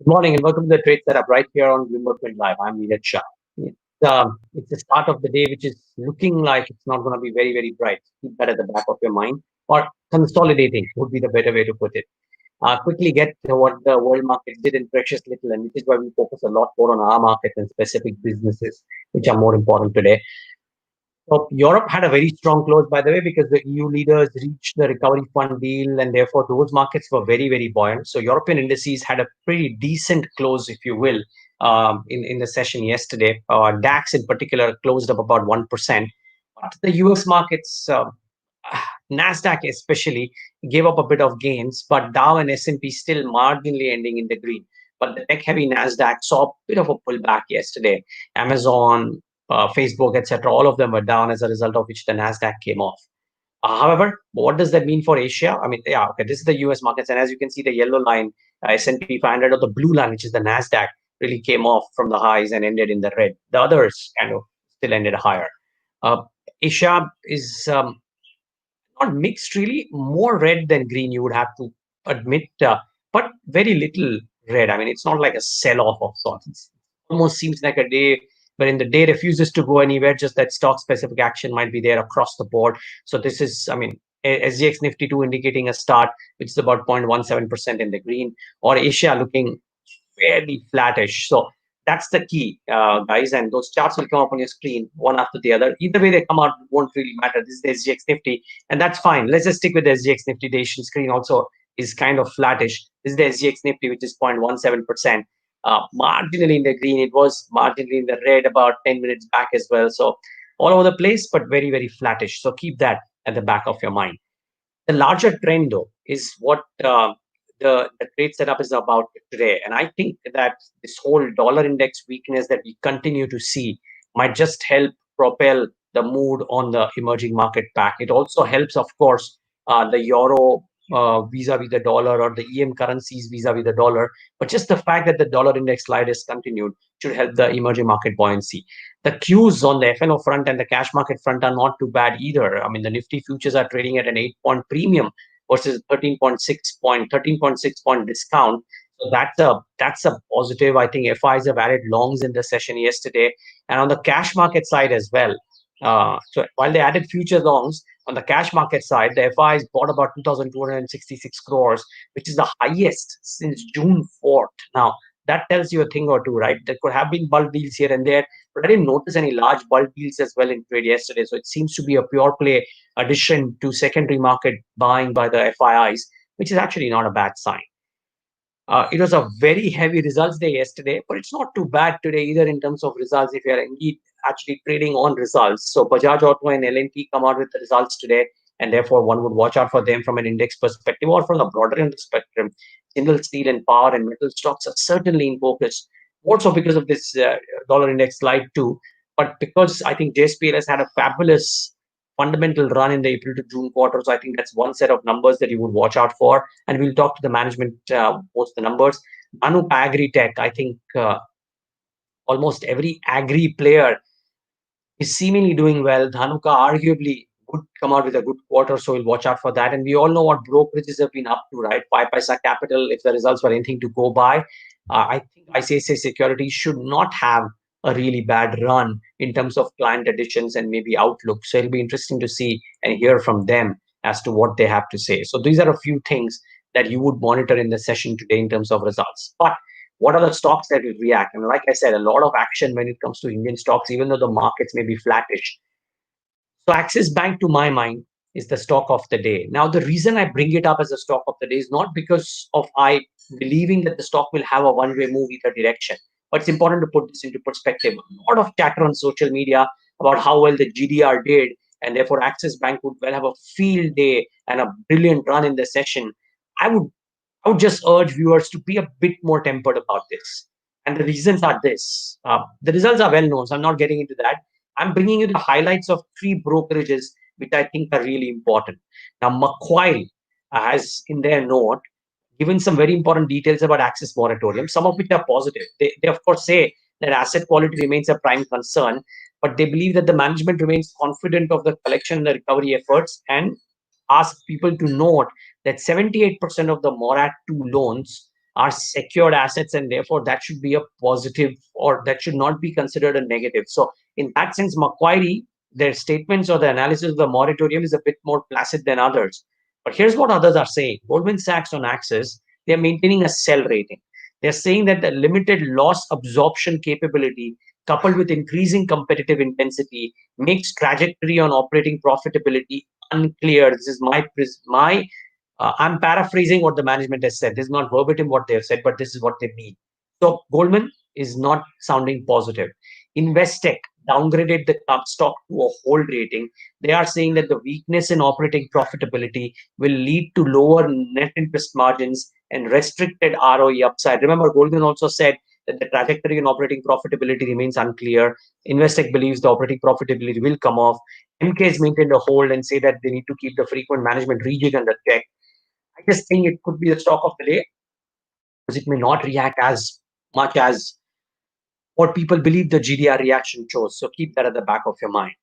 Morning and welcome to the trade setup right here on BloombergQuint Live. I'm Niraj Shah. It's the start of the day, which is looking like it's not going to be very, very bright. Keep that at the back of your mind. Or consolidating would be the better way to put it. Quickly get to what the world markets did in precious little, and which is why we focus a lot more on our market and specific businesses, which are more important today. So Europe had a very strong close, by the way, because the EU leaders reached the recovery fund deal, and therefore those markets were very, very buoyant. So European indices had a pretty decent close, if you will, in the session yesterday. DAX in particular closed up about 1%. But the US markets, Nasdaq especially, gave up a bit of gains, but Dow and S&P still marginally ending in the green. But the tech-heavy Nasdaq saw a bit of a pullback yesterday. Amazon, Facebook, etc., all of them were down as a result of which the Nasdaq came off. However, what does that mean for Asia? I mean, yeah, okay, this is the US markets, and as you can see, the yellow line, S&P 500, or the blue line, which is the Nasdaq, really came off from the highs and ended in the red. The others kind of still ended higher. Asia is not mixed, really, more red than green, you would have to admit, but very little red. I mean, it's not like a sell-off of sorts. It almost seems like a day wherein the day refuses to go anywhere, just that stock-specific action might be there across the board. So this is, I mean, SGX Nifty 2 indicating a start, which is about 0.17% in the green, or Asia looking fairly flattish. So that's the key, guys. And those charts will come up on your screen one after the other. Either way they come out won't really matter. This is the SGX Nifty, and that's fine. Let's just stick with the SGX Nifty. The Asian screen also is kind of flattish. This is the SGX Nifty, which is 0.17%. Marginally in the green. It was marginally in the red about 10 minutes back as well. So all over the place, but very, very flattish. So keep that at the back of your mind. The larger trend, though, is what the trade setup is about today. And I think that this whole dollar index weakness that we continue to see might just help propel the mood on the emerging market back. It also helps, of course, the euro vis-a-vis the dollar, or the EM currencies vis-a-vis the dollar. But just the fact that the dollar index slide has continued should help the emerging market buoyancy. The cues on the FNO front and the cash market front are not too bad either. I mean, the Nifty futures are trading at an 8-point premium versus 13.6 point discount. So that's a positive. I think FIs have added longs in the session yesterday, and on the cash market side as well. So while they added future longs, on the cash market side, the FIs bought about 2,266 crores, which is the highest since June 4th. Now, that tells you a thing or two, right? There could have been bulk deals here and there, but I didn't notice any large bulk deals as well in trade yesterday. So it seems to be a pure play addition to secondary market buying by the FIIs, which is actually not a bad sign. It was a very heavy results day yesterday, but it's not too bad today either in terms of results if you are indeed actually trading on results. So Bajaj Auto and L&T come out with the results today, and therefore one would watch out for them from an index perspective or from the broader end spectrum. Single steel and power and metal stocks are certainly in focus, also because of this dollar index slide too, but because I think JSPL has had a fabulous fundamental run in the April to June quarter. So I think that's one set of numbers that you would watch out for. And we'll talk to the management post the numbers. Dhanuka Agri-Tech, I think almost every agri player is seemingly doing well. Dhanuka arguably would come out with a good quarter, so we'll watch out for that. And we all know what brokerages have been up to, right? 5paisa Capital, if the results were anything to go by, I think ICICI Securities should not have a really bad run in terms of client additions and maybe outlook. So it'll be interesting to see and hear from them as to what they have to say. So these are a few things that you would monitor in the session today in terms of results. But what are the stocks that will react? And like I said, a lot of action when it comes to Indian stocks, even though the markets may be flattish. So Axis Bank, to my mind, is the stock of the day. Now, the reason I bring it up as a stock of the day is not because of I believing that the stock will have a one-way move either direction, but it's important to put this into perspective. A lot of chatter on social media about how well the GDR did, and therefore Axis Bank would well have a field day and a brilliant run in the session. I would just urge viewers to be a bit more tempered about this. And the reasons are this. The results are well known, so I'm not getting into that. I'm bringing you the highlights of three brokerages which I think are really important. Now, Macquarie has in their note given some very important details about Axis moratorium, some of which are positive. They of course say that asset quality remains a prime concern, but they believe that the management remains confident of the collection and the recovery efforts, and ask people to note that 78% of the Morat 2 loans are secured assets, and therefore that should be a positive, or that should not be considered a negative. So in that sense, Macquarie, their statements or the analysis of the moratorium is a bit more placid than others. But here's what others are saying. Goldman Sachs on Axis, they're maintaining a sell rating. They're saying that the limited loss absorption capability coupled with increasing competitive intensity makes trajectory on operating profitability unclear. This is my I'm paraphrasing what the management has said. This is not verbatim what they have said, but this is what they mean. So Goldman is not sounding positive. Investec downgraded the stock to a hold rating. They are saying that the weakness in operating profitability will lead to lower net interest margins and restricted ROE upside. Remember, Goldman also said that the trajectory in operating profitability remains unclear. Investec believes the operating profitability will come off. MK has maintained a hold and say that they need to keep the frequent management rejig under check. I just think it could be the stock of the day because it may not react as much as what people believe the GDR reaction shows. So keep that at the back of your mind.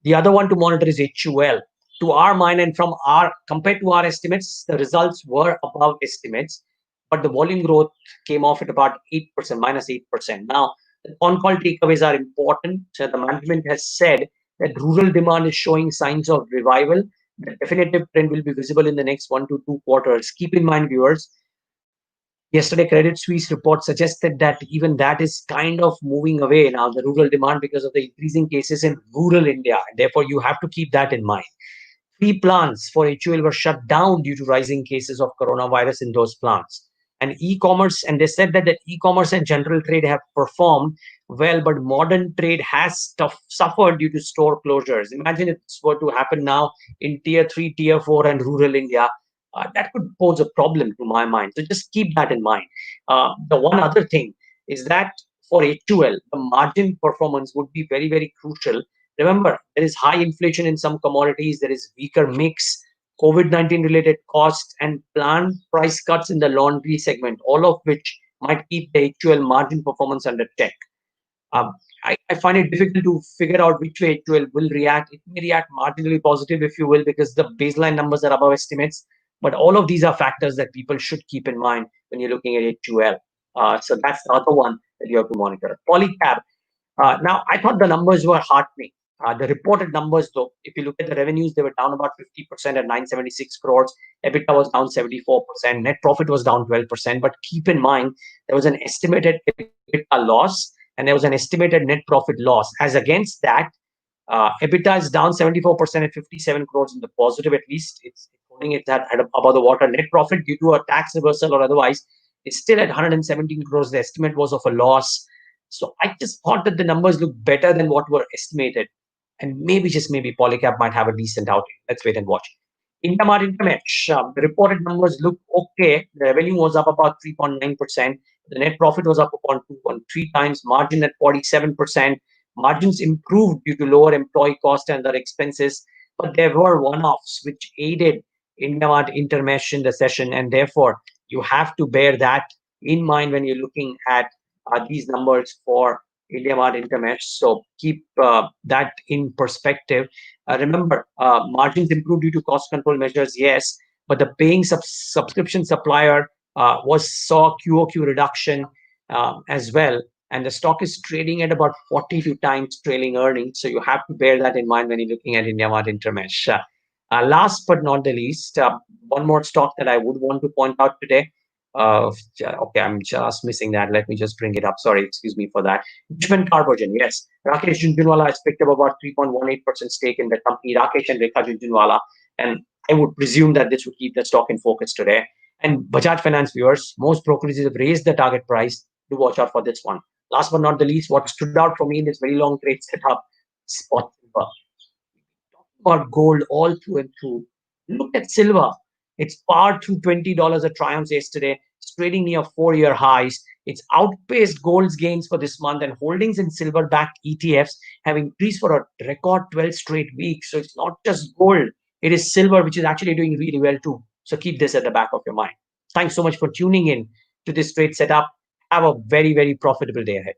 The other one to monitor is HUL. To our mind, and from our compared to our estimates, the results were above estimates, but the volume growth came off at about 8%, minus 8%. Now, the on-call takeaways are important. So the management has said that rural demand is showing signs of revival. The definitive trend will be visible in the next 1 to 2 quarters. Keep in mind, viewers, yesterday, Credit Suisse report suggested that even that is kind of moving away now, the rural demand, because of the increasing cases in rural India. Therefore, you have to keep that in mind. 3 plants for HUL were shut down due to rising cases of coronavirus in those plants. And e-commerce, and they said that the e-commerce and general trade have performed well, but modern trade has suffered due to store closures. Imagine if this were to happen now in tier 3, tier 4, and rural India. That could pose a problem to my mind. So just keep that in mind. The one other thing is that for HUL, the margin performance would be very, very crucial. Remember, there is high inflation in some commodities, there is weaker mix, COVID-19 related costs, and planned price cuts in the laundry segment, all of which might keep the HUL margin performance under check. Um, I find it difficult to figure out which way HUL will react. It may react marginally positive, if you will, because the baseline numbers are above estimates. But all of these are factors that people should keep in mind when you're looking at HUL. So that's the other one that you have to monitor. Polycab. Now, I thought the numbers were heartening. The reported numbers, though, if you look at the revenues, they were down about 50% at 976 crores. EBITDA was down 74%. Net profit was down 12%. But keep in mind, there was an estimated EBITDA loss and there was an estimated net profit loss. As against that, EBITDA is down 74% at 57 crores in the positive, at least. It's holding it above the water. Net profit due to a tax reversal or otherwise is still at 117 crores. The estimate was of a loss. So I just thought that the numbers look better than what were estimated. And maybe, just maybe, Polycab might have a decent outing. Let's wait and watch. Intermart Intermesh, the reported numbers look okay. The revenue was up about 3.9%. The net profit was up upon 2.3 times. Margin at 47%. Margins improved due to lower employee cost and other expenses. But there were one-offs which aided Intermart Intermesh in the session. And therefore, you have to bear that in mind when you're looking at these numbers for IndiaMart Intermesh. So keep that in perspective. Remember, margins improved due to cost control measures, yes, but the paying subscription supplier saw QOQ reduction as well. And the stock is trading at about 42 times trailing earnings. So you have to bear that in mind when you're looking at IndiaMart Intermesh. Last but not the least, one more stock that I would want to point out today. Okay, I'm just missing that. Let me just bring it up. Sorry, excuse me for that. Richmond Carbogen, yes. Rakesh Jhunjhunwala has picked up about 3.18% stake in the company. Rakesh and Rekha Jhunjhunwala. And I would presume that this would keep the stock in focus today. And Bajaj Finance viewers, most brokerages have raised the target price. Do watch out for this one. Last but not the least, what stood out for me in this very long trade setup, spot silver. About gold all through and through. Look at silver. It's powered through $20 a trounce yesterday. It's trading near 4-year highs. It's outpaced gold's gains for this month, and holdings in silver-backed ETFs have increased for a record 12 straight weeks. So it's not just gold. It is silver, which is actually doing really well too. So keep this at the back of your mind. Thanks so much for tuning in to this trade setup. Have a very, very profitable day ahead.